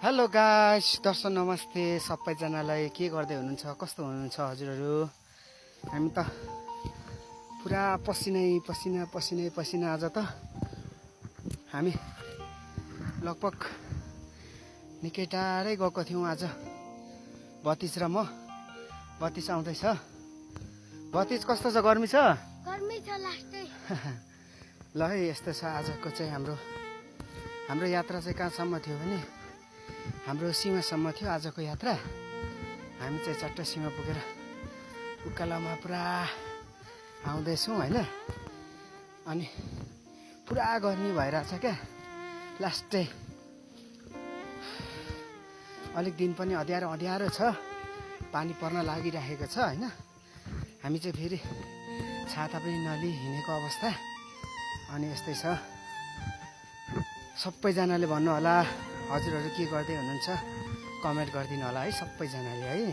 Hello guys, दर्शक नमस्ते सबैजनालाई। के गर्दै हुनुहुन्छ, कस्तो हुनुहुन्छ हजुरहरू? हामी त पुरा पसिना आज त हामी लगभग निकै टाढै गएको थियौँ। आज भतिज र म। भतिज आउँदैछ। भतिज कस्तो छ? गर्मी छ? गर्मी छ लास्टै। ल है, यस्तो छ आजको चाहिँ हाम्रो यात्रा चाहिँ कहाँसम्म थियो भने हाम्रो सीमासम्म थियो आजको यात्रा। हामी चाहिँ चट्ट सीमा पुगेर उकालोमा पुरा आउँदैछौँ होइन। अनि पुरा गर्मी भइरहेछ क्या। लास्टै अलिक दिन पनि अँध्यारो छ, पानी पर्न लागिरहेको छ होइन। हामी चाहिँ फेरि छाता पनि नलिई हिँडेको अवस्था। अनि यस्तै छ। सबैजनाले भन्नु होला हजुरहरू के गर्दै हुनुहुन्छ, कमेन्ट गरिदिनु होला है सबैजनाले है।